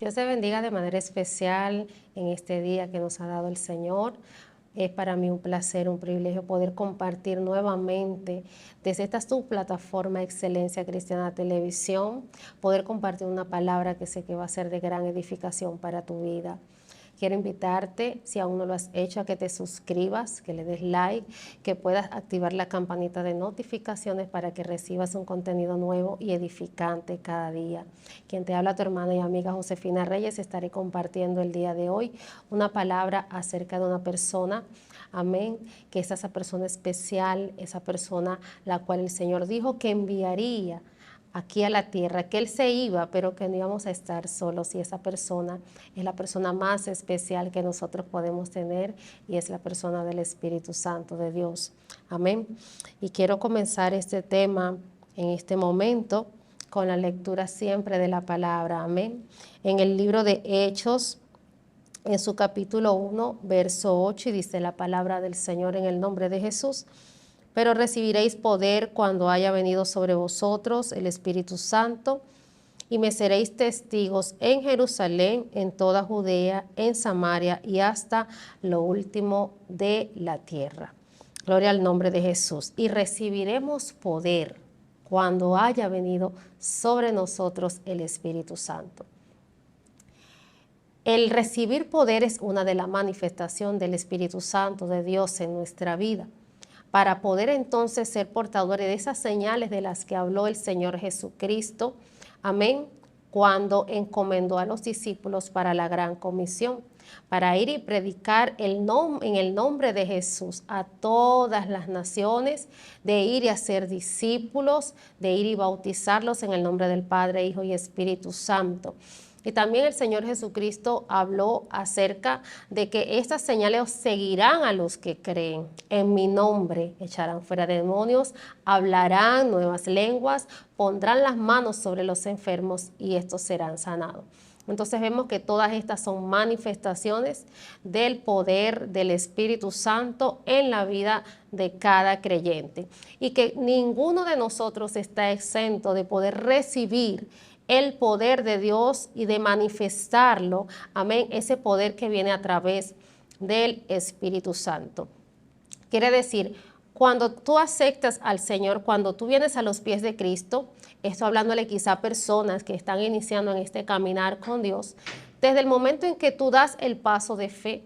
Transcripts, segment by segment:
Dios te bendiga de manera especial en este día que nos ha dado el Señor. Es para mí un placer, un privilegio poder compartir nuevamente desde esta su plataforma Excelencia Cristiana Televisión, poder compartir una palabra que sé que va a ser de gran edificación para tu vida. Quiero invitarte, si aún no lo has hecho, a que te suscribas, que le des like, que puedas activar la campanita de notificaciones para que recibas un contenido nuevo y edificante cada día. Quien te habla, tu hermana y amiga Josefina Reyes, estaré compartiendo el día de hoy una palabra acerca de una persona, amén, que es esa persona especial, esa persona la cual el Señor dijo que enviaría aquí a la tierra, que Él se iba, pero que no íbamos a estar solos, y esa persona es la persona más especial que nosotros podemos tener, y es la persona del Espíritu Santo de Dios. Amén. Y quiero comenzar este tema en este momento con la lectura siempre de la palabra. Amén. En el libro de Hechos, en su capítulo 1, verso 8, y dice la palabra del Señor en el nombre de Jesús: pero recibiréis poder cuando haya venido sobre vosotros el Espíritu Santo, y me seréis testigos en Jerusalén, en toda Judea, en Samaria y hasta lo último de la tierra. Gloria al nombre de Jesús. Y recibiremos poder cuando haya venido sobre nosotros el Espíritu Santo. El recibir poder es una de las manifestaciones del Espíritu Santo de Dios en nuestra vida, para poder entonces ser portadores de esas señales de las que habló el Señor Jesucristo, amén, cuando encomendó a los discípulos para la gran comisión, para ir y predicar en el nombre de Jesús a todas las naciones, de ir y hacer discípulos, de ir y bautizarlos en el nombre del Padre, Hijo y Espíritu Santo. Y también el Señor Jesucristo habló acerca de que estas señales seguirán a los que creen. En mi nombre echarán fuera demonios, hablarán nuevas lenguas, pondrán las manos sobre los enfermos y estos serán sanados. Entonces vemos que todas estas son manifestaciones del poder del Espíritu Santo en la vida de cada creyente. Y que ninguno de nosotros está exento de poder recibir el poder de Dios y de manifestarlo, amén, ese poder que viene a través del Espíritu Santo. Quiere decir, cuando tú aceptas al Señor, cuando tú vienes a los pies de Cristo, esto hablándole quizá a personas que están iniciando en este caminar con Dios, desde el momento en que tú das el paso de fe,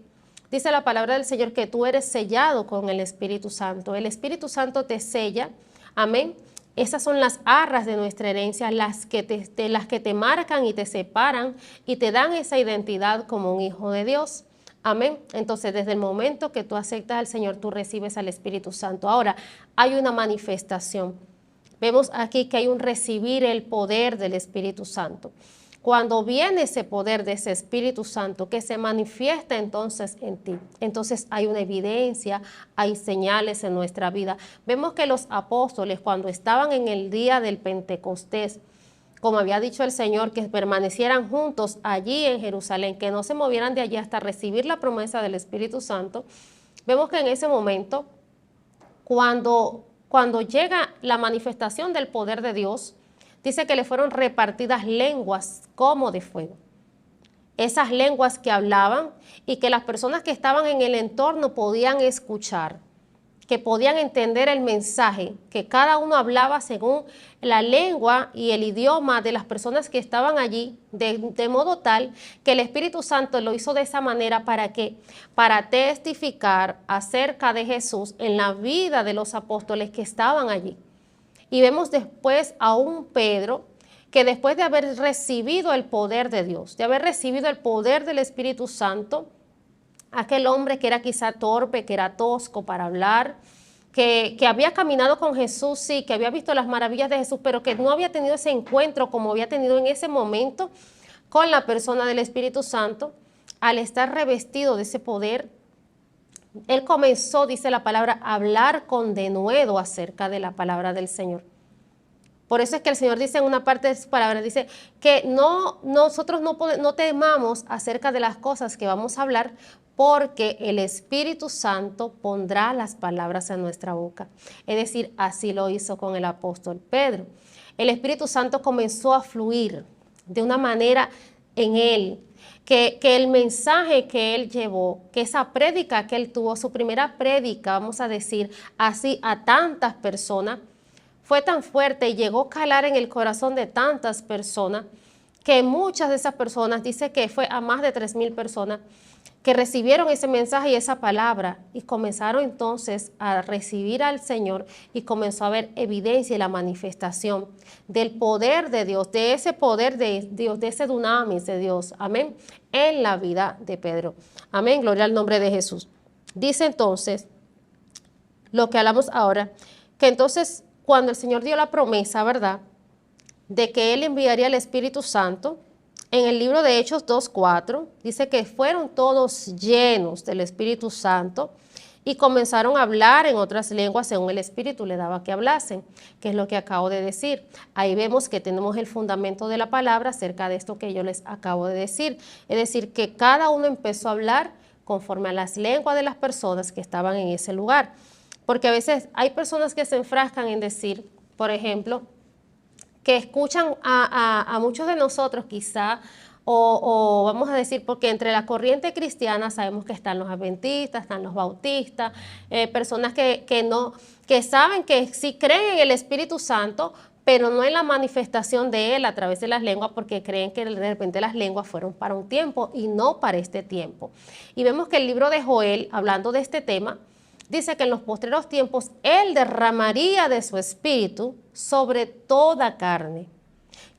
dice la palabra del Señor que tú eres sellado con el Espíritu Santo. El Espíritu Santo te sella, amén. Esas son las arras de nuestra herencia, las que te marcan y te separan y te dan esa identidad como un hijo de Dios. Amén. Entonces, desde el momento que tú aceptas al Señor, tú recibes al Espíritu Santo. Ahora, hay una manifestación. Vemos aquí que hay un recibir el poder del Espíritu Santo. Cuando viene ese poder de ese Espíritu Santo que se manifiesta entonces en ti, entonces hay una evidencia, hay señales en nuestra vida. Vemos que los apóstoles, cuando estaban en el día del Pentecostés, como había dicho el Señor, que permanecieran juntos allí en Jerusalén, que no se movieran de allí hasta recibir la promesa del Espíritu Santo, vemos que en ese momento, cuando llega la manifestación del poder de Dios, dice que le fueron repartidas lenguas como de fuego. Esas lenguas que hablaban y que las personas que estaban en el entorno podían escuchar, que podían entender el mensaje, que cada uno hablaba según la lengua y el idioma de las personas que estaban allí, de modo tal que el Espíritu Santo lo hizo de esa manera para testificar acerca de Jesús en la vida de los apóstoles que estaban allí. Y vemos después a un Pedro que después de haber recibido el poder de Dios, de haber recibido el poder del Espíritu Santo, aquel hombre que era quizá torpe, que era tosco para hablar, que había caminado con Jesús, sí, que había visto las maravillas de Jesús, pero que no había tenido ese encuentro como había tenido en ese momento con la persona del Espíritu Santo, al estar revestido de ese poder, él comenzó, dice la palabra, a hablar con denuedo acerca de la palabra del Señor. Por eso es que el Señor dice en una parte de sus palabras, dice que nosotros no temamos acerca de las cosas que vamos a hablar, porque el Espíritu Santo pondrá las palabras en nuestra boca. Es decir, así lo hizo con el apóstol Pedro. El Espíritu Santo comenzó a fluir de una manera en él, que el mensaje que él llevó, que esa prédica que él tuvo, su primera prédica, vamos a decir así, a tantas personas, fue tan fuerte y llegó a calar en el corazón de tantas personas, que muchas de esas personas, dice que fue a más de 3,000 personas, que recibieron ese mensaje y esa palabra y comenzaron entonces a recibir al Señor y comenzó a haber evidencia y la manifestación del poder de Dios, de ese poder de Dios, de ese dunamis de Dios, amén, en la vida de Pedro. Amén, gloria al nombre de Jesús. Dice entonces, lo que hablamos ahora, que entonces cuando el Señor dio la promesa, ¿verdad?, de que Él enviaría el Espíritu Santo, en el libro de Hechos 2:4 dice que fueron todos llenos del Espíritu Santo y comenzaron a hablar en otras lenguas según el Espíritu le daba que hablasen, que es lo que acabo de decir. Ahí vemos que tenemos el fundamento de la palabra acerca de esto que yo les acabo de decir. Es decir, que cada uno empezó a hablar conforme a las lenguas de las personas que estaban en ese lugar. Porque a veces hay personas que se enfrascan en decir, por ejemplo, que escuchan a muchos de nosotros quizá, o vamos a decir, porque entre la corriente cristiana sabemos que están los adventistas, están los bautistas, personas que saben que sí creen en el Espíritu Santo, pero no en la manifestación de Él a través de las lenguas, porque creen que de repente las lenguas fueron para un tiempo y no para este tiempo. Y vemos que el libro de Joel, hablando de este tema, dice que en los postreros tiempos Él derramaría de su espíritu sobre toda carne,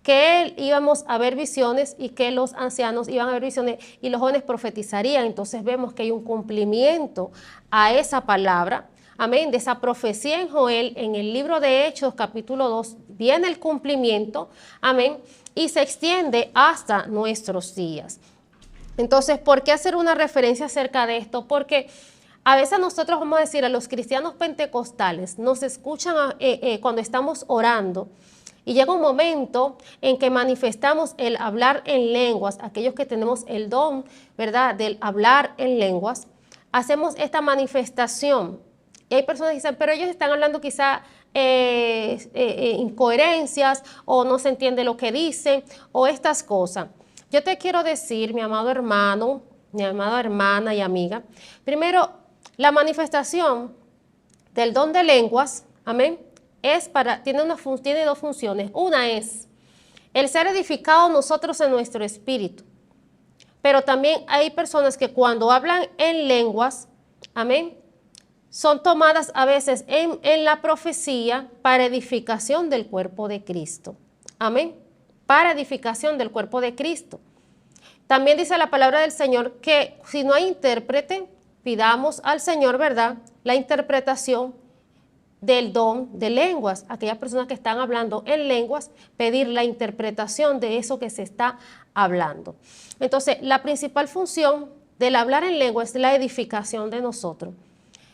que Él íbamos a ver visiones y que los ancianos iban a ver visiones y los jóvenes profetizarían. Entonces vemos que hay un cumplimiento a esa palabra, amén, de esa profecía en Joel, en el libro de Hechos capítulo 2, viene el cumplimiento, amén, y se extiende hasta nuestros días. Entonces, ¿por qué hacer una referencia acerca de esto? Porque a veces nosotros vamos a decir a los cristianos pentecostales, nos escuchan cuando estamos orando y llega un momento en que manifestamos el hablar en lenguas, aquellos que tenemos el don, ¿verdad?, del hablar en lenguas, hacemos esta manifestación. Y hay personas que dicen, pero ellos están hablando quizá incoherencias o no se entiende lo que dicen o estas cosas. Yo te quiero decir, mi amado hermano, mi amada hermana y amiga, primero, la manifestación del don de lenguas, amén, tiene dos funciones. Una es el ser edificados nosotros en nuestro espíritu. Pero también hay personas que cuando hablan en lenguas, amén, son tomadas a veces en la profecía para edificación del cuerpo de Cristo. Amén, para edificación del cuerpo de Cristo. También dice la palabra del Señor que si no hay intérprete, pidamos al Señor, ¿verdad?, la interpretación del don de lenguas. Aquellas personas que están hablando en lenguas, pedir la interpretación de eso que se está hablando. Entonces, la principal función del hablar en lengua es la edificación de nosotros.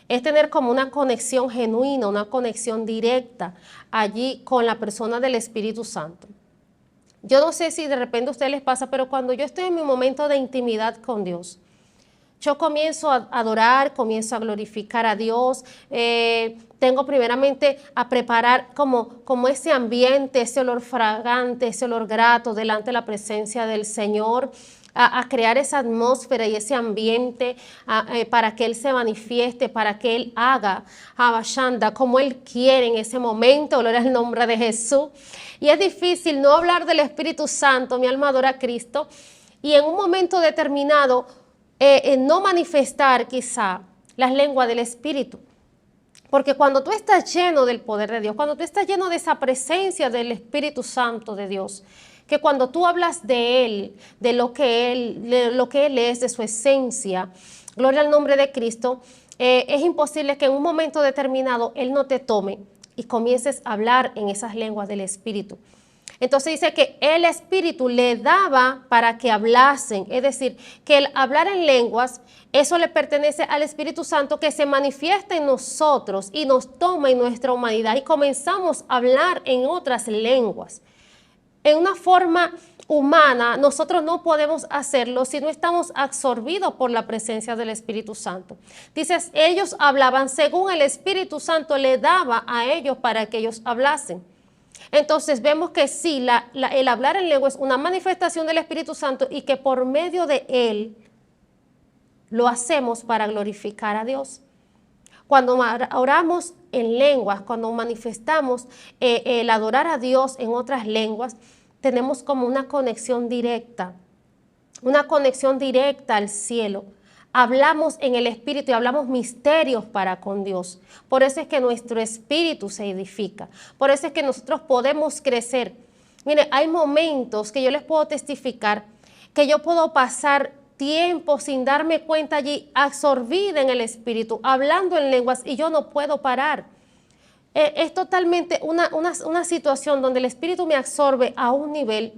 Es tener como una conexión genuina, una conexión directa allí con la persona del Espíritu Santo. Yo no sé si de repente a ustedes les pasa, pero cuando yo estoy en mi momento de intimidad con Dios, yo comienzo a adorar, comienzo a glorificar a Dios, tengo primeramente a preparar como ese ambiente, ese olor fragante, ese olor grato delante de la presencia del Señor, a crear esa atmósfera y ese ambiente para que Él se manifieste, para que Él haga Abashanda como Él quiere en ese momento, gloria al nombre de Jesús. Y es difícil no hablar del Espíritu Santo, mi alma adora a Cristo, y en un momento determinado no manifestar quizá las lenguas del Espíritu. Porque cuando tú estás lleno del poder de Dios, cuando tú estás lleno de esa presencia del Espíritu Santo de Dios, que cuando tú hablas de Él, de lo que Él es, de su esencia, gloria al nombre de Cristo, es imposible que en un momento determinado Él no te tome y comiences a hablar en esas lenguas del Espíritu. Entonces dice que el Espíritu le daba para que hablasen, es decir, que el hablar en lenguas, eso le pertenece al Espíritu Santo que se manifiesta en nosotros y nos toma en nuestra humanidad y comenzamos a hablar en otras lenguas. En una forma humana, nosotros no podemos hacerlo si no estamos absorbidos por la presencia del Espíritu Santo. Dices, ellos hablaban según el Espíritu Santo le daba a ellos para que ellos hablasen. Entonces vemos que sí, el hablar en lengua es una manifestación del Espíritu Santo y que por medio de él lo hacemos para glorificar a Dios. Cuando oramos en lenguas, cuando manifestamos el adorar a Dios en otras lenguas, tenemos como una conexión directa al cielo. Hablamos en el Espíritu y hablamos misterios para con Dios. Por eso es que nuestro espíritu se edifica. Por eso es que nosotros podemos crecer. Mire, hay momentos que yo les puedo testificar que yo puedo pasar tiempo sin darme cuenta allí, absorbida en el Espíritu, hablando en lenguas y yo no puedo parar. Es totalmente una situación donde el Espíritu me absorbe a un nivel,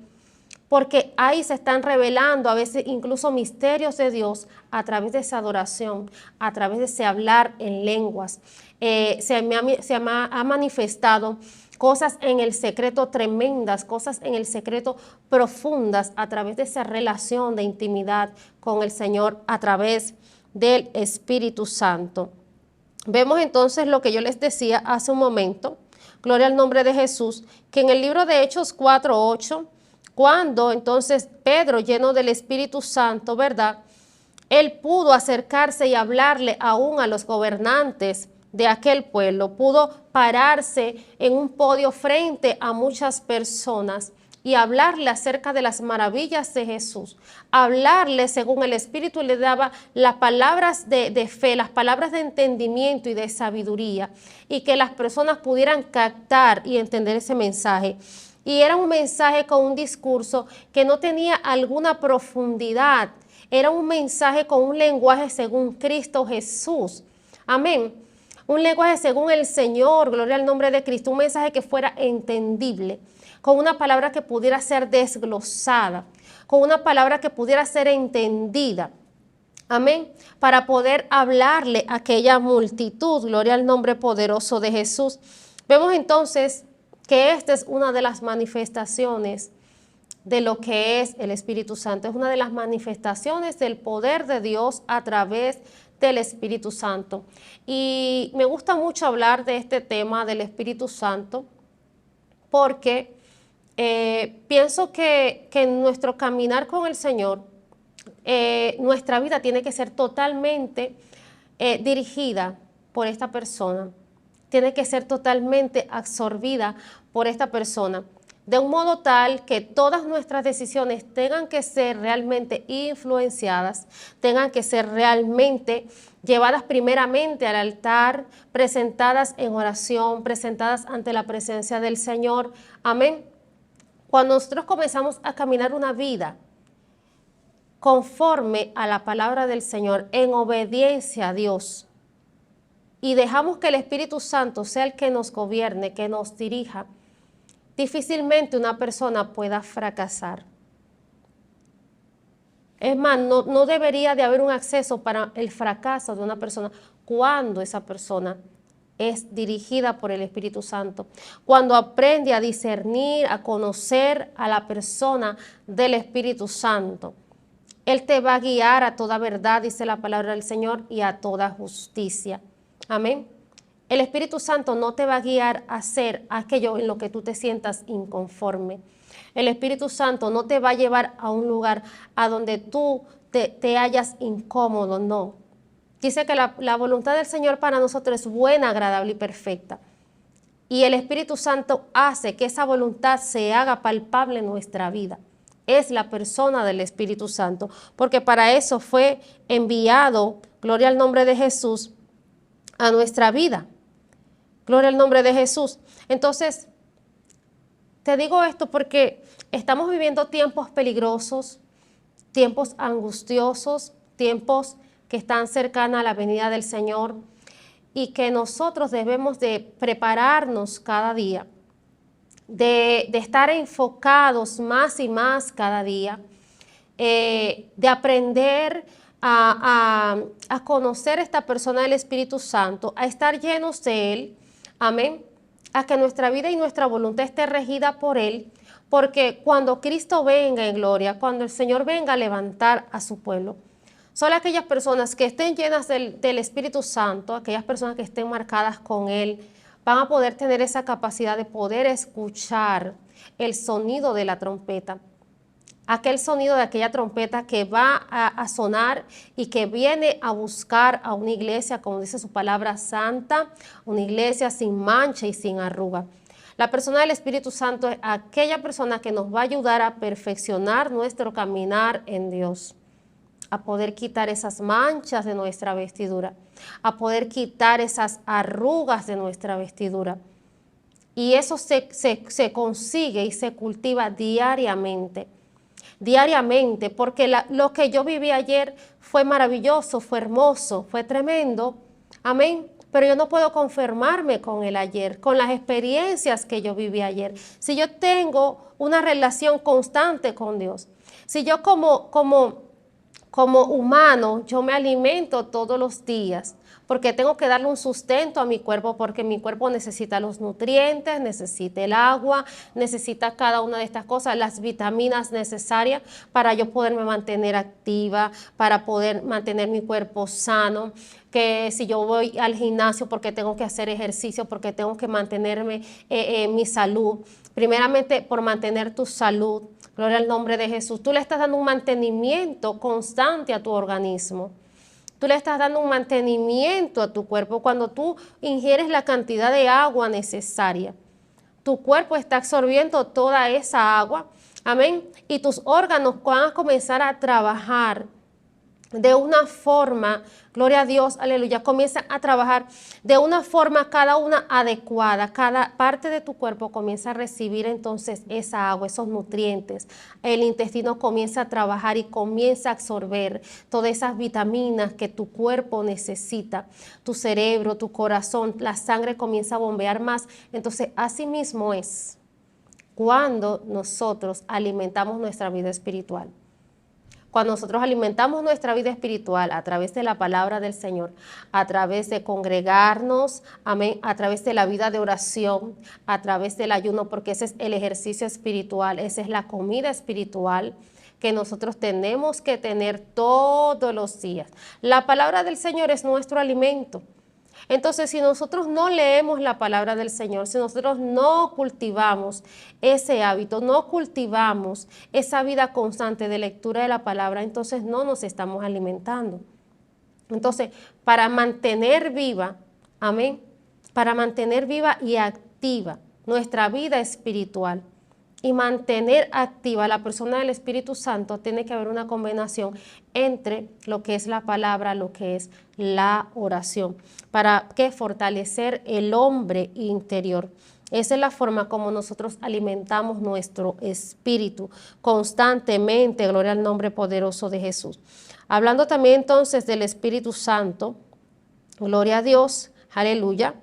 porque ahí se están revelando a veces incluso misterios de Dios a través de esa adoración, a través de ese hablar en lenguas. Ha manifestado cosas en el secreto tremendas, cosas en el secreto profundas a través de esa relación de intimidad con el Señor a través del Espíritu Santo. Vemos entonces lo que yo les decía hace un momento, gloria al nombre de Jesús, que en el libro de Hechos 4:8, cuando entonces Pedro, lleno del Espíritu Santo, ¿verdad? Él pudo acercarse y hablarle aún a los gobernantes de aquel pueblo, pudo pararse en un podio frente a muchas personas y hablarle acerca de las maravillas de Jesús, hablarle según el Espíritu le daba las palabras de fe, las palabras de entendimiento y de sabiduría, y que las personas pudieran captar y entender ese mensaje. Y era un mensaje con un discurso que no tenía alguna profundidad, era un mensaje con un lenguaje según Cristo Jesús. Amén. Un lenguaje según el Señor, gloria al nombre de Cristo, un mensaje que fuera entendible, con una palabra que pudiera ser desglosada, con una palabra que pudiera ser entendida. Amén. Para poder hablarle a aquella multitud, gloria al nombre poderoso de Jesús. Vemos entonces que esta es una de las manifestaciones de lo que es el Espíritu Santo. Es una de las manifestaciones del poder de Dios a través del Espíritu Santo. Y me gusta mucho hablar de este tema del Espíritu Santo porque pienso que en nuestro caminar con el Señor, nuestra vida tiene que ser totalmente dirigida por esta persona. Tiene que ser totalmente absorbida por esta persona, de un modo tal que todas nuestras decisiones tengan que ser realmente influenciadas, tengan que ser realmente llevadas primeramente al altar, presentadas en oración, presentadas ante la presencia del Señor. Amén. Cuando nosotros comenzamos a caminar una vida conforme a la palabra del Señor, en obediencia a Dios, y dejamos que el Espíritu Santo sea el que nos gobierne, que nos dirija, difícilmente una persona pueda fracasar. Es más, no debería de haber un acceso para el fracaso de una persona cuando esa persona es dirigida por el Espíritu Santo. Cuando aprende a discernir, a conocer a la persona del Espíritu Santo. Él te va a guiar a toda verdad, dice la palabra del Señor, y a toda justicia. Amén. El Espíritu Santo no te va a guiar a hacer aquello en lo que tú te sientas inconforme. El Espíritu Santo no te va a llevar a un lugar a donde tú te hallas incómodo, no. Dice que la voluntad del Señor para nosotros es buena, agradable y perfecta. Y el Espíritu Santo hace que esa voluntad se haga palpable en nuestra vida. Es la persona del Espíritu Santo, porque para eso fue enviado, gloria al nombre de Jesús, a nuestra vida. Gloria al nombre de Jesús. Entonces, te digo esto porque estamos viviendo tiempos peligrosos, tiempos angustiosos, tiempos que están cercanos a la venida del Señor y que nosotros debemos de prepararnos cada día, de estar enfocados más y más cada día, de aprender a conocer a esta persona del Espíritu Santo, a estar llenos de Él, amén, a que nuestra vida y nuestra voluntad esté regida por Él, porque cuando Cristo venga en gloria, cuando el Señor venga a levantar a su pueblo, son aquellas personas que estén llenas del Espíritu Santo, aquellas personas que estén marcadas con Él, van a poder tener esa capacidad de poder escuchar el sonido de la trompeta. Aquel sonido de aquella trompeta que va a sonar y que viene a buscar a una iglesia, como dice su palabra santa, una iglesia sin mancha y sin arruga. La persona del Espíritu Santo es aquella persona que nos va a ayudar a perfeccionar nuestro caminar en Dios, a poder quitar esas manchas de nuestra vestidura, a poder quitar esas arrugas de nuestra vestidura. Y eso se consigue y se cultiva diariamente. Diariamente, porque lo que yo viví ayer fue maravilloso, fue hermoso, fue tremendo, amén, pero yo no puedo conformarme con el ayer, con las experiencias que yo viví ayer. Si yo tengo una relación constante con Dios, si yo como humano, yo me alimento todos los días, porque tengo que darle un sustento a mi cuerpo, porque mi cuerpo necesita los nutrientes, necesita el agua, necesita cada una de estas cosas, las vitaminas necesarias para yo poderme mantener activa, para poder mantener mi cuerpo sano, que si yo voy al gimnasio porque tengo que hacer ejercicio, porque tengo que mantenerme mi salud, primeramente por mantener tu salud, gloria al nombre de Jesús, tú le estás dando un mantenimiento constante a tu organismo. Tú le estás dando un mantenimiento a tu cuerpo cuando tú ingieres la cantidad de agua necesaria. Tu cuerpo está absorbiendo toda esa agua, amén, y tus órganos van a comenzar a trabajar de una forma, gloria a Dios, aleluya, comienzan a trabajar de una forma cada una adecuada, cada parte de tu cuerpo comienza a recibir entonces esa agua, esos nutrientes, el intestino comienza a trabajar y comienza a absorber todas esas vitaminas que tu cuerpo necesita, tu cerebro, tu corazón, la sangre comienza a bombear más, entonces así mismo es cuando nosotros alimentamos nuestra vida espiritual. Cuando nosotros alimentamos nuestra vida espiritual a través de la palabra del Señor, a través de congregarnos, amén, a través de la vida de oración, a través del ayuno, porque ese es el ejercicio espiritual, esa es la comida espiritual que nosotros tenemos que tener todos los días. La palabra del Señor es nuestro alimento. Entonces, si nosotros no leemos la palabra del Señor, si nosotros no cultivamos ese hábito, no cultivamos esa vida constante de lectura de la palabra, entonces no nos estamos alimentando. Entonces, para mantener viva, amén, para mantener viva y activa nuestra vida espiritual y mantener activa la persona del Espíritu Santo, tiene que haber una combinación entre lo que es la palabra, lo que es la oración, para que fortalecer el hombre interior. Esa es la forma como nosotros alimentamos nuestro espíritu constantemente, gloria al nombre poderoso de Jesús. Hablando también entonces del Espíritu Santo, gloria a Dios, aleluya.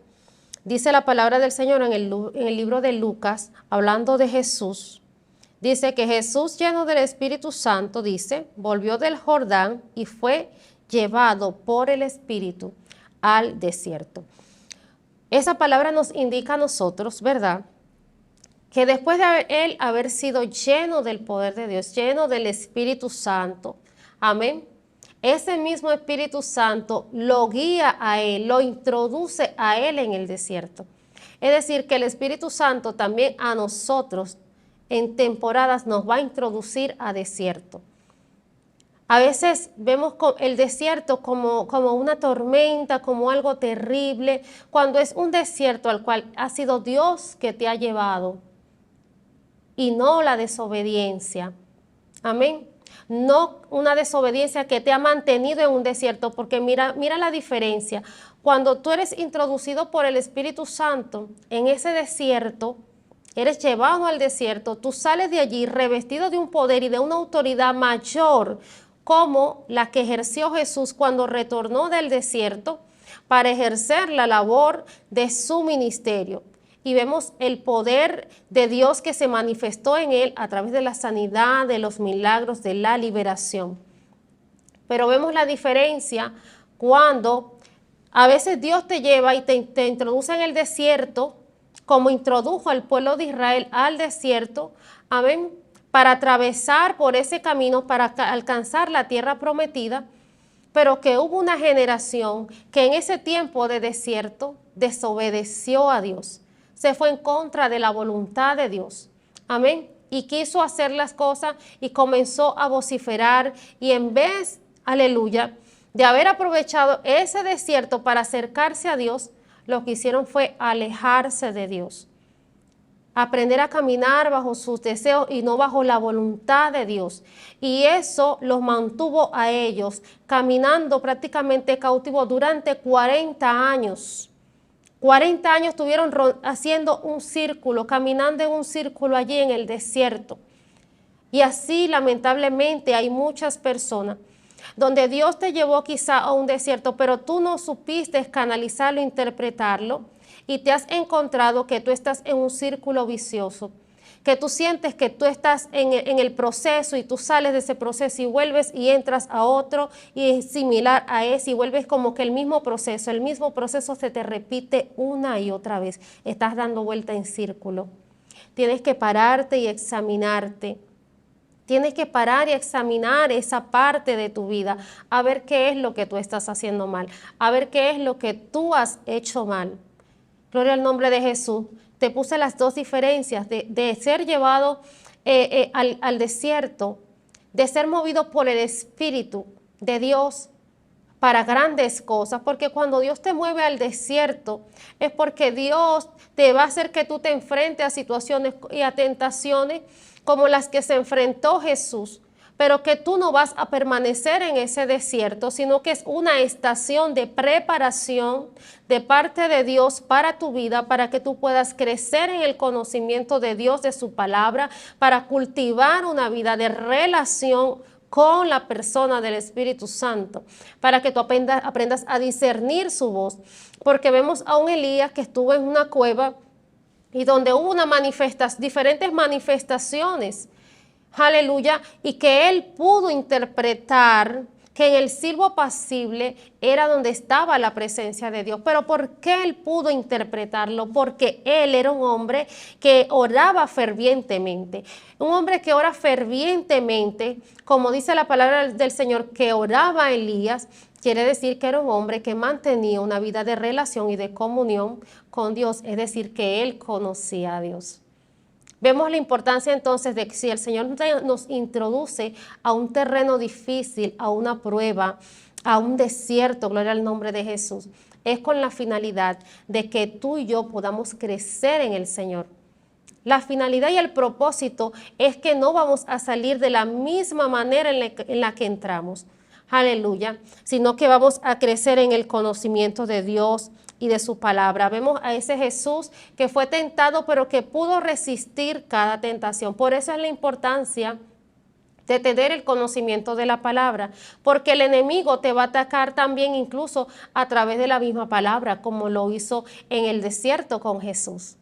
Dice la palabra del Señor en el libro de Lucas, hablando de Jesús, dice que Jesús, lleno del Espíritu Santo, dice, volvió del Jordán y fue llevado por el Espíritu al desierto. Esa palabra nos indica a nosotros, ¿verdad?, que después de él haber sido lleno del poder de Dios, lleno del Espíritu Santo, amén, ese mismo Espíritu Santo lo guía a él, lo introduce a él en el desierto. Es decir, que el Espíritu Santo también a nosotros en temporadas nos va a introducir a desierto. A veces vemos el desierto como una tormenta, como algo terrible, cuando es un desierto al cual ha sido Dios que te ha llevado y no la desobediencia. Amén. No una desobediencia que te ha mantenido en un desierto, porque mira la diferencia. Cuando tú eres introducido por el Espíritu Santo en ese desierto, eres llevado al desierto, tú sales de allí revestido de un poder y de una autoridad mayor, como la que ejerció Jesús cuando retornó del desierto para ejercer la labor de su ministerio. Y vemos el poder de Dios que se manifestó en él a través de la sanidad, de los milagros, de la liberación. Pero vemos la diferencia cuando a veces Dios te lleva y te introduce en el desierto, como introdujo al pueblo de Israel al desierto, amén, para atravesar por ese camino, para alcanzar la tierra prometida. pero que hubo una generación que en ese tiempo de desierto desobedeció a Dios, se fue en contra de la voluntad de Dios. Amén. Y quiso hacer las cosas y comenzó a vociferar, y en vez, aleluya, de haber aprovechado ese desierto para acercarse a Dios, lo que hicieron fue alejarse de Dios, aprender a caminar bajo sus deseos y no bajo la voluntad de Dios. Y eso los mantuvo a ellos caminando prácticamente cautivos durante 40 años. 40 años estuvieron haciendo un círculo, caminando en un círculo allí en el desierto. Y así lamentablemente hay muchas personas donde Dios te llevó quizá a un desierto, pero tú no supiste canalizarlo, interpretarlo, y te has encontrado que tú estás en un círculo vicioso, que tú sientes que tú estás en el proceso y tú sales de ese proceso y vuelves y entras a otro y es similar a ese y vuelves como que el mismo proceso se te repite una y otra vez. Estás dando vuelta en círculo. Tienes que pararte y examinarte. Tienes que parar y examinar esa parte de tu vida, a ver qué es lo que tú estás haciendo mal, a ver qué es lo que tú has hecho mal. Gloria al nombre de Jesús. Te puse las dos diferencias de ser llevado al desierto, de ser movido por el Espíritu de Dios para grandes cosas, porque cuando Dios te mueve al desierto es porque Dios te va a hacer que tú te enfrentes a situaciones y a tentaciones como las que se enfrentó Jesús, pero que tú no vas a permanecer en ese desierto, sino que es una estación de preparación de parte de Dios para tu vida, para que tú puedas crecer en el conocimiento de Dios, de su palabra, para cultivar una vida de relación con la persona del Espíritu Santo, para que tú aprendas a discernir su voz, porque vemos a un Elías que estuvo en una cueva y donde hubo diferentes manifestaciones, aleluya, y que él pudo interpretar que en el silbo apacible era donde estaba la presencia de Dios. Pero ¿por qué él pudo interpretarlo? Porque él era un hombre que oraba fervientemente. Un hombre que ora fervientemente, como dice la palabra del Señor, que oraba Elías, quiere decir que era un hombre que mantenía una vida de relación y de comunión con Dios, es decir, que él conocía a Dios. Vemos la importancia entonces de que si el Señor nos introduce a un terreno difícil, a una prueba, a un desierto, gloria al nombre de Jesús, es con la finalidad de que tú y yo podamos crecer en el Señor. La finalidad y el propósito es que no vamos a salir de la misma manera en la que entramos. Aleluya, sino que vamos a crecer en el conocimiento de Dios y de su palabra. Vemos a ese Jesús que fue tentado, pero que pudo resistir cada tentación. Por eso es la importancia de tener el conocimiento de la palabra, porque el enemigo te va a atacar también incluso a través de la misma palabra, como lo hizo en el desierto con Jesús.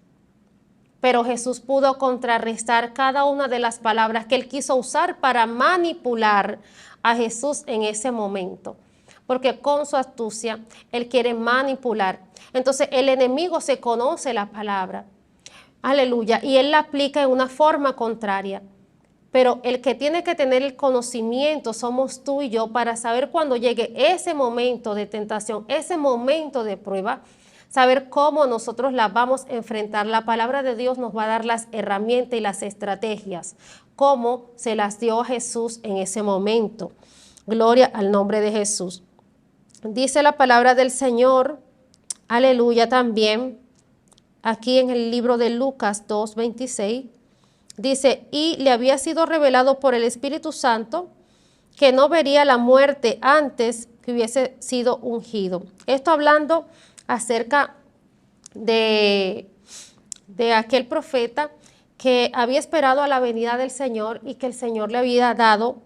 Pero Jesús pudo contrarrestar cada una de las palabras que él quiso usar para manipular a Jesús en ese momento, porque con su astucia él quiere manipular. Entonces el enemigo se conoce la palabra, aleluya, y él la aplica en una forma contraria. Pero el que tiene que tener el conocimiento somos tú y yo para saber cuando llegue ese momento de tentación, ese momento de prueba, saber cómo nosotros la vamos a enfrentar. La palabra de Dios nos va a dar las herramientas y las estrategias, como se las dio a Jesús en ese momento. Gloria al nombre de Jesús. Dice la palabra del Señor, aleluya, también, aquí en el libro de Lucas 2:26, dice, y le había sido revelado por el Espíritu Santo que no vería la muerte antes que hubiese sido ungido. Esto hablando acerca de aquel profeta que había esperado a la venida del Señor y que el Señor le había dado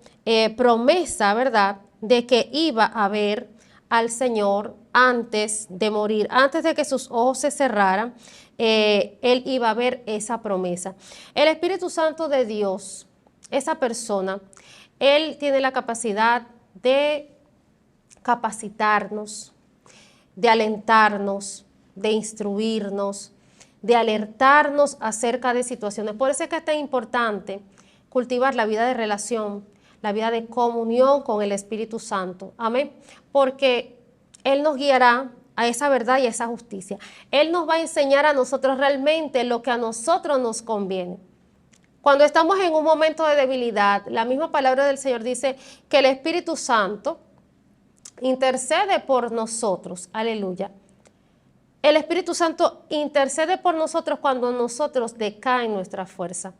promesa, ¿verdad?, de que iba a ver al Señor antes de morir, antes de que sus ojos se cerraran, él iba a ver esa promesa. El Espíritu Santo de Dios, esa persona, él tiene la capacidad de capacitarnos, de alentarnos, de instruirnos, de alertarnos acerca de situaciones. Por eso es que es tan importante cultivar la vida de relación, la vida de comunión con el Espíritu Santo. Amén. Porque Él nos guiará a esa verdad y a esa justicia. Él nos va a enseñar a nosotros realmente lo que a nosotros nos conviene. Cuando estamos en un momento de debilidad, la misma palabra del Señor dice que el Espíritu Santo intercede por nosotros. Aleluya. El Espíritu Santo intercede por nosotros cuando nosotros decaen nuestra fuerza.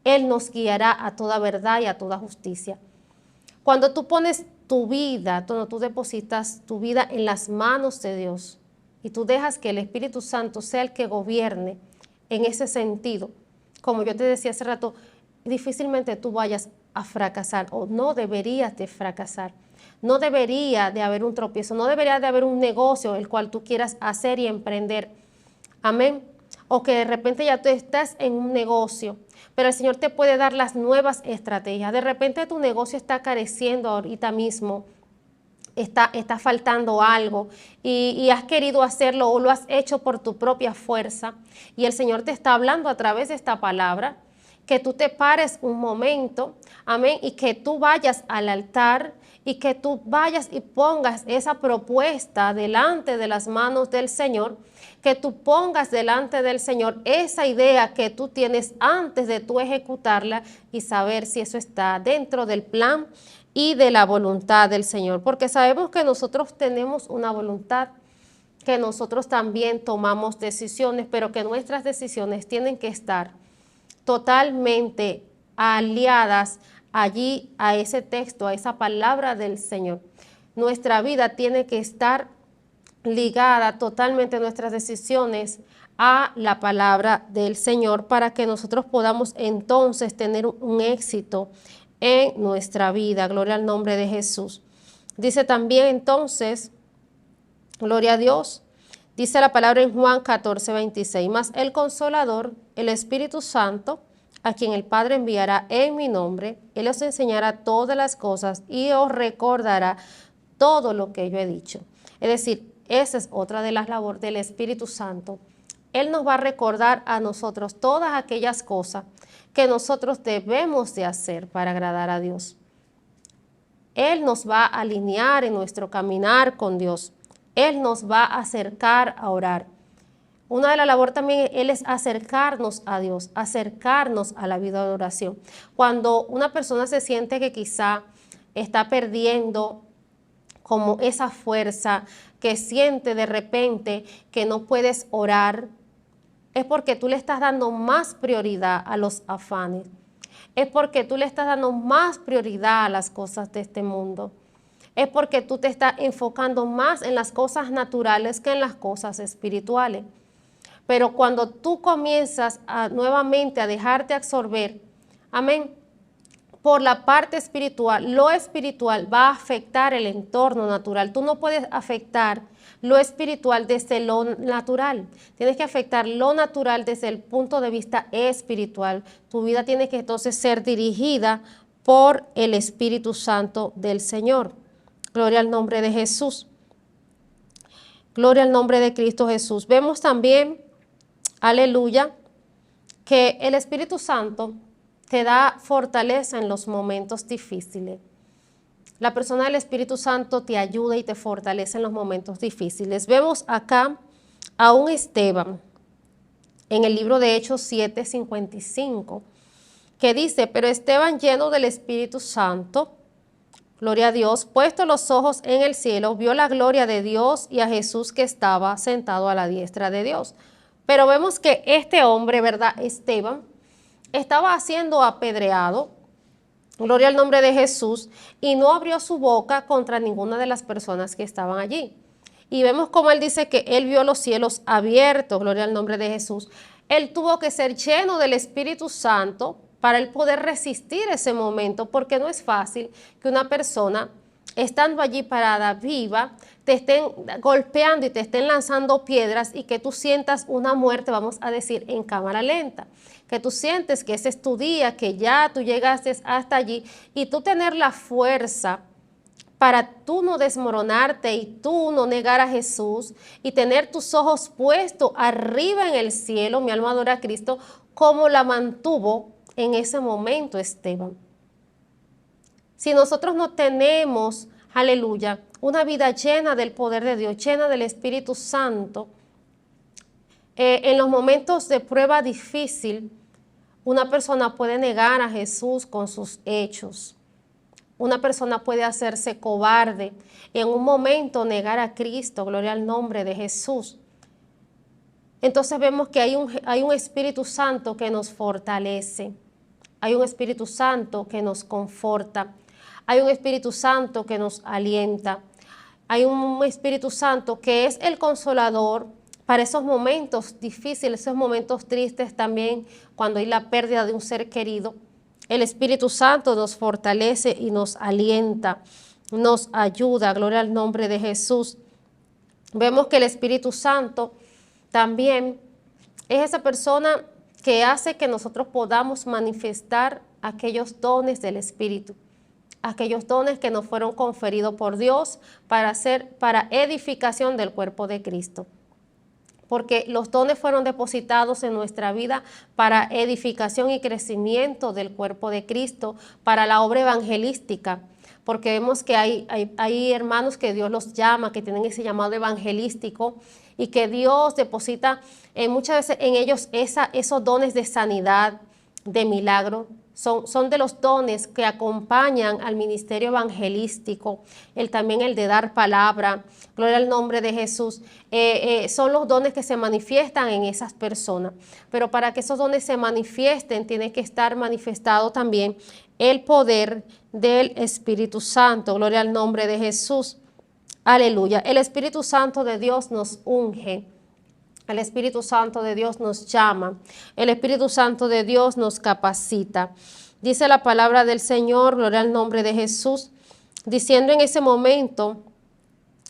Él nos guiará a toda verdad y a toda justicia. Cuando tú pones tu vida, cuando tú depositas tu vida en las manos de Dios y tú dejas que el Espíritu Santo sea el que gobierne en ese sentido, como yo te decía hace rato, difícilmente tú vayas a fracasar o no deberías de fracasar. No debería de haber un tropiezo, no debería de haber un negocio el cual tú quieras hacer y emprender. Amén. O que de repente ya tú estás en un negocio, pero el Señor te puede dar las nuevas estrategias. De repente tu negocio está careciendo ahorita mismo, está faltando algo y has querido hacerlo o lo has hecho por tu propia fuerza y el Señor te está hablando a través de esta palabra, que tú te pares un momento, amén, y que tú vayas al altar y que tú vayas y pongas esa propuesta delante de las manos del Señor, que tú pongas delante del Señor esa idea que tú tienes antes de tú ejecutarla y saber si eso está dentro del plan y de la voluntad del Señor, porque sabemos que nosotros tenemos una voluntad, que nosotros también tomamos decisiones, pero que nuestras decisiones tienen que estar totalmente aliadas allí a ese texto, a esa palabra del Señor. Nuestra vida tiene que estar ligada totalmente nuestras decisiones a la palabra del Señor para que nosotros podamos entonces tener un éxito en nuestra vida. Gloria al nombre de Jesús. Dice también entonces, gloria a Dios, dice la palabra en Juan 14:26, mas el Consolador, el Espíritu Santo, a quien el Padre enviará en mi nombre, Él os enseñará todas las cosas y os recordará todo lo que yo he dicho. Es decir, esa es otra de las labores del Espíritu Santo. Él nos va a recordar a nosotros todas aquellas cosas que nosotros debemos de hacer para agradar a Dios. Él nos va a alinear en nuestro caminar con Dios. Él nos va a acercar a orar. Una de las labores también, Él es acercarnos a Dios, acercarnos a la vida de oración. Cuando una persona se siente que quizá está perdiendo como esa fuerza, que siente de repente que no puedes orar, es porque tú le estás dando más prioridad a los afanes. Es porque tú le estás dando más prioridad a las cosas de este mundo. Es porque tú te estás enfocando más en las cosas naturales que en las cosas espirituales. Pero cuando tú comienzas nuevamente a dejarte absorber, amén, por la parte espiritual, lo espiritual va a afectar el entorno natural. Tú no puedes afectar lo espiritual desde lo natural. Tienes que afectar lo natural desde el punto de vista espiritual. Tu vida tiene que entonces ser dirigida por el Espíritu Santo del Señor. Gloria al nombre de Jesús. Gloria al nombre de Cristo Jesús. Vemos también, aleluya, que el Espíritu Santo te da fortaleza en los momentos difíciles. La persona del Espíritu Santo te ayuda y te fortalece en los momentos difíciles. Vemos acá a un Esteban en el libro de Hechos 7:55, que dice, pero Esteban, lleno del Espíritu Santo, gloria a Dios, puesto los ojos en el cielo, vio la gloria de Dios y a Jesús que estaba sentado a la diestra de Dios. Pero vemos que este hombre, ¿verdad? Esteban, estaba siendo apedreado, gloria al nombre de Jesús, y no abrió su boca contra ninguna de las personas que estaban allí. Y vemos como él dice que él vio los cielos abiertos, gloria al nombre de Jesús. Él tuvo que ser lleno del Espíritu Santo para él poder resistir ese momento, porque no es fácil que una persona, estando allí parada, viva, te estén golpeando y te estén lanzando piedras y que tú sientas una muerte, vamos a decir, en cámara lenta. Que tú sientes que ese es tu día, que ya tú llegaste hasta allí y tú tener la fuerza para tú no desmoronarte y tú no negar a Jesús y tener tus ojos puestos arriba en el cielo, mi alma adora a Cristo, como la mantuvo en ese momento Esteban. Si nosotros no tenemos, aleluya, una vida llena del poder de Dios, llena del Espíritu Santo, en los momentos de prueba difícil, una persona puede negar a Jesús con sus hechos. Una persona puede hacerse cobarde y en un momento negar a Cristo, gloria al nombre de Jesús. Entonces vemos que hay un Espíritu Santo que nos fortalece. Hay un Espíritu Santo que nos conforta. Hay un Espíritu Santo que nos alienta. Hay un Espíritu Santo que es el consolador para esos momentos difíciles, esos momentos tristes también, cuando hay la pérdida de un ser querido. El Espíritu Santo nos fortalece y nos alienta, nos ayuda, gloria al nombre de Jesús. Vemos que el Espíritu Santo también es esa persona que hace que nosotros podamos manifestar aquellos dones del Espíritu, aquellos dones que nos fueron conferidos por Dios para edificación del cuerpo de Cristo. Porque los dones fueron depositados en nuestra vida para edificación y crecimiento del cuerpo de Cristo, para la obra evangelística, porque vemos que hay hermanos que Dios los llama, que tienen ese llamado evangelístico y que Dios deposita muchas veces en ellos esos dones de sanidad, de milagro. Son de los dones que acompañan al ministerio evangelístico, también el de dar palabra, gloria al nombre de Jesús. Son los dones que se manifiestan en esas personas, pero para que esos dones se manifiesten tiene que estar manifestado también el poder del Espíritu Santo, gloria al nombre de Jesús. Aleluya. El Espíritu Santo de Dios nos unge. El Espíritu Santo de Dios nos llama. El Espíritu Santo de Dios nos capacita. Dice la palabra del Señor, gloria al nombre de Jesús, diciendo en ese momento,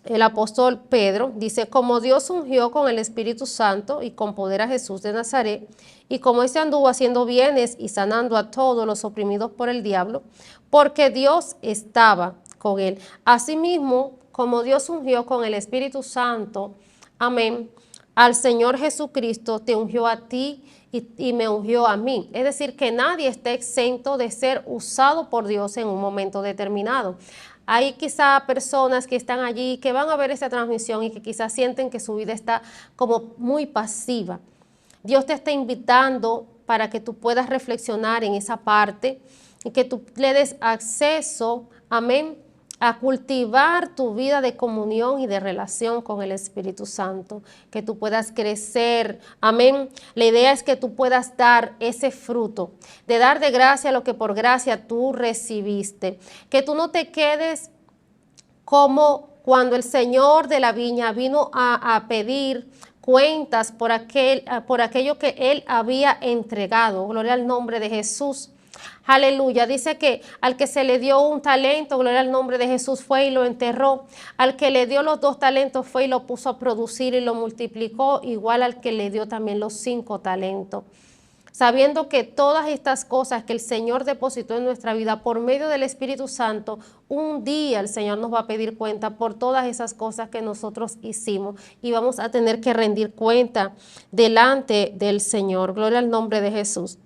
el apóstol Pedro, dice, como Dios ungió con el Espíritu Santo y con poder a Jesús de Nazaret, y como éste anduvo haciendo bienes y sanando a todos los oprimidos por el diablo, porque Dios estaba con él. Asimismo, como Dios ungió con el Espíritu Santo, amén, al Señor Jesucristo te ungió a ti y me ungió a mí. Es decir, que nadie está exento de ser usado por Dios en un momento determinado. Hay quizá personas que están allí, que van a ver esta transmisión y que quizás sienten que su vida está como muy pasiva. Dios te está invitando para que tú puedas reflexionar en esa parte y que tú le des acceso, amén, a cultivar tu vida de comunión y de relación con el Espíritu Santo, que tú puedas crecer, amén. La idea es que tú puedas dar ese fruto, de dar de gracia lo que por gracia tú recibiste, que tú no te quedes como cuando el Señor de la viña vino a pedir cuentas por aquello que Él había entregado. Gloria al nombre de Jesús. Aleluya, dice que al que se le dio un talento, gloria al nombre de Jesús, fue y lo enterró. Al que le dio los 2 talentos fue y lo puso a producir y lo multiplicó, igual al que le dio también los 5 talentos. Sabiendo que todas estas cosas que el Señor depositó en nuestra vida por medio del Espíritu Santo, un día el Señor nos va a pedir cuenta por todas esas cosas que nosotros hicimos y vamos a tener que rendir cuenta delante del Señor. Gloria al nombre de Jesús.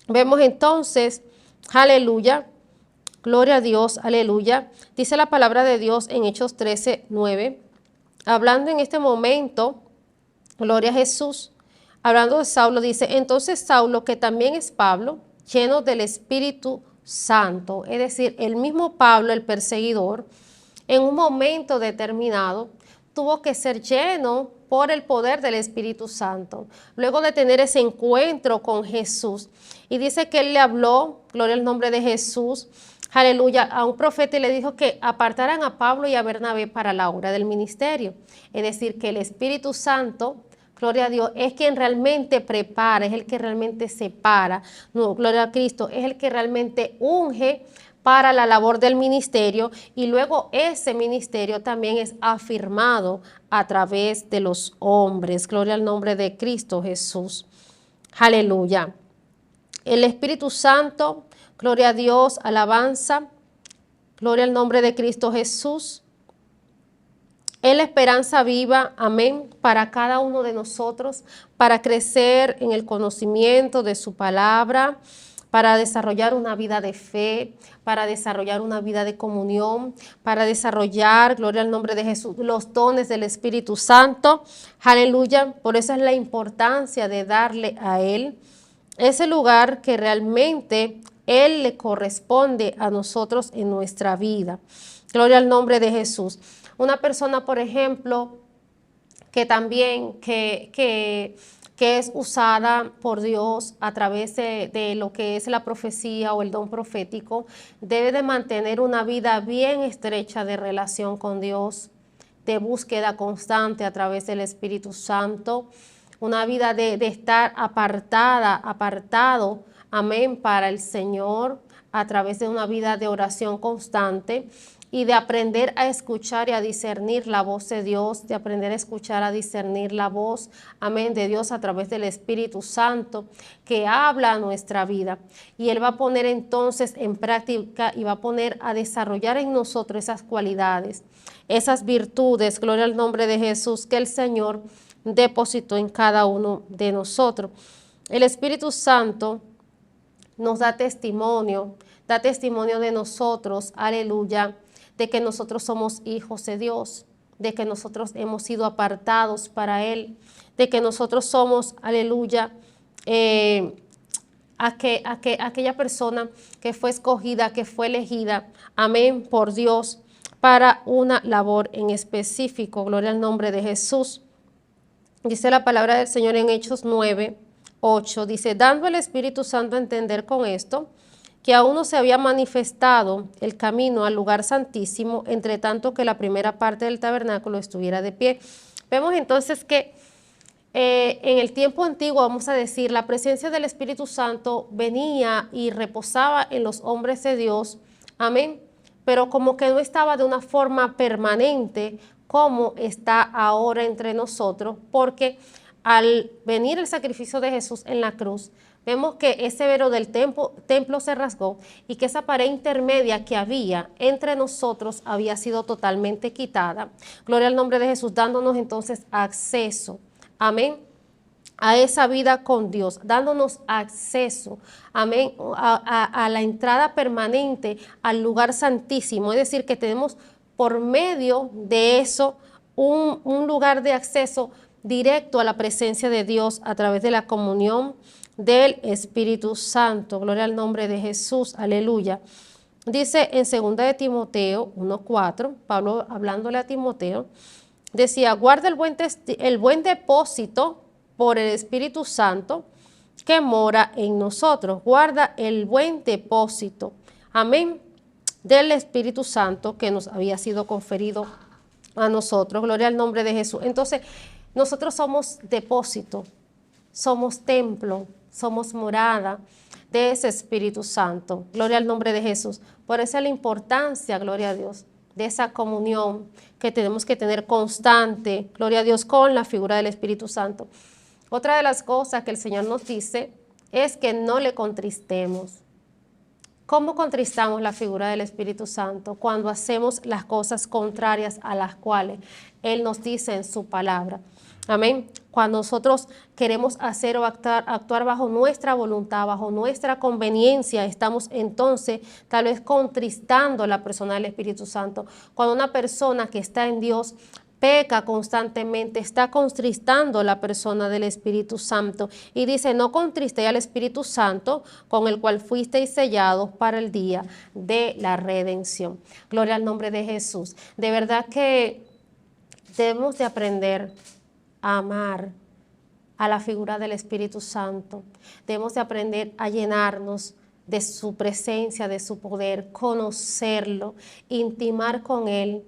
Vemos entonces, aleluya, gloria a Dios, aleluya. Dice la palabra de Dios en Hechos 13:9, hablando en este momento, gloria a Jesús, hablando de Saulo, dice, entonces Saulo, que también es Pablo, lleno del Espíritu Santo, es decir, el mismo Pablo, el perseguidor, en un momento determinado, tuvo que ser lleno por el poder del Espíritu Santo, luego de tener ese encuentro con Jesús. Y dice que él le habló, gloria al nombre de Jesús, aleluya, a un profeta y le dijo que apartaran a Pablo y a Bernabé para la obra del ministerio. Es decir, que el Espíritu Santo, gloria a Dios, es quien realmente prepara, es el que realmente separa. No, gloria a Cristo, es el que realmente unge para la labor del ministerio y luego ese ministerio también es afirmado a través de los hombres. Gloria al nombre de Cristo Jesús. Aleluya. El Espíritu Santo, gloria a Dios, alabanza, gloria al nombre de Cristo Jesús. Es la esperanza viva, amén, para cada uno de nosotros, para crecer en el conocimiento de su palabra, para desarrollar una vida de fe, para desarrollar una vida de comunión, para desarrollar, gloria al nombre de Jesús, los dones del Espíritu Santo. Aleluya. Por eso es la importancia de darle a Él ese lugar que realmente Él le corresponde a nosotros en nuestra vida. Gloria al nombre de Jesús. Una persona, por ejemplo, que también que es usada por Dios a través de lo que es la profecía o el don profético, debe de mantener una vida bien estrecha de relación con Dios, de búsqueda constante a través del Espíritu Santo, una vida de estar apartado, amén, para el Señor, a través de una vida de oración constante y de aprender a escuchar y a discernir la voz de Dios, de aprender a escuchar, a discernir la voz, amén, de Dios a través del Espíritu Santo que habla a nuestra vida. Y Él va a poner entonces en práctica y va a poner a desarrollar en nosotros esas cualidades, esas virtudes, gloria al nombre de Jesús, que el Señor depositó en cada uno de nosotros. El Espíritu Santo nos da testimonio de nosotros, aleluya, de que nosotros somos hijos de Dios, de que nosotros hemos sido apartados para Él, de que nosotros somos, aleluya, aquella persona que fue escogida, que fue elegida, amén, por Dios, para una labor en específico. Gloria al nombre de Jesús. Dice la palabra del Señor en Hechos 9:8, dice, dando el Espíritu Santo a entender con esto, que aún no se había manifestado el camino al lugar santísimo, entre tanto que la primera parte del tabernáculo estuviera de pie. Vemos entonces que en el tiempo antiguo, vamos a decir, la presencia del Espíritu Santo venía y reposaba en los hombres de Dios, amén, pero como que no estaba de una forma permanente como está ahora entre nosotros, porque al venir el sacrificio de Jesús en la cruz, vemos que ese velo del templo se rasgó y que esa pared intermedia que había entre nosotros había sido totalmente quitada. Gloria al nombre de Jesús, dándonos entonces acceso, amén, a esa vida con Dios, dándonos acceso, amén, a la entrada permanente al lugar santísimo. Es decir, que tenemos por medio de eso un lugar de acceso directo a la presencia de Dios a través de la comunión del Espíritu Santo. Gloria al nombre de Jesús, aleluya. Dice en 2 de Timoteo 1:4, Pablo hablándole a Timoteo, decía, guarda el buen depósito por el Espíritu Santo que mora en nosotros. Guarda el buen depósito, amén, del Espíritu Santo que nos había sido conferido a nosotros. Gloria al nombre de Jesús. Entonces, nosotros somos depósito, somos templo, somos morada de ese Espíritu Santo. Gloria al nombre de Jesús. Por eso es la importancia, gloria a Dios, de esa comunión que tenemos que tener constante, gloria a Dios, con la figura del Espíritu Santo. Otra de las cosas que el Señor nos dice es que no le contristemos. ¿Cómo contristamos la figura del Espíritu Santo? Cuando hacemos las cosas contrarias a las cuales Él nos dice en su palabra. Amén. Cuando nosotros queremos hacer o actuar bajo nuestra voluntad, bajo nuestra conveniencia, estamos entonces tal vez contristando la persona del Espíritu Santo. Cuando una persona que está en Dios peca constantemente, está contristando la persona del Espíritu Santo y dice, no contristéis al Espíritu Santo con el cual fuisteis sellados para el día de la redención. Gloria al nombre de Jesús. De verdad que debemos de aprender a amar a la figura del Espíritu Santo. Debemos de aprender a llenarnos de su presencia, de su poder, conocerlo, intimar con Él,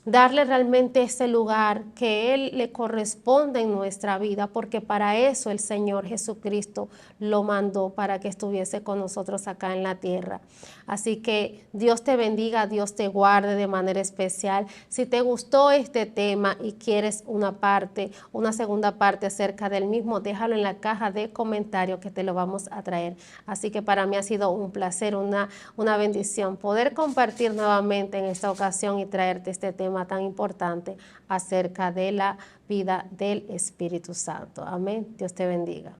darle realmente ese lugar que Él le corresponde en nuestra vida, porque para eso el Señor Jesucristo lo mandó, para que estuviese con nosotros acá en la tierra. Así que Dios te bendiga, Dios te guarde de manera especial. Si te gustó este tema y quieres una segunda parte acerca del mismo, déjalo en la caja de comentarios que te lo vamos a traer. Así que para mí ha sido un placer, una bendición poder compartir nuevamente en esta ocasión y traerte este tema tan importante acerca de la vida del Espíritu Santo. Amén. Dios te bendiga.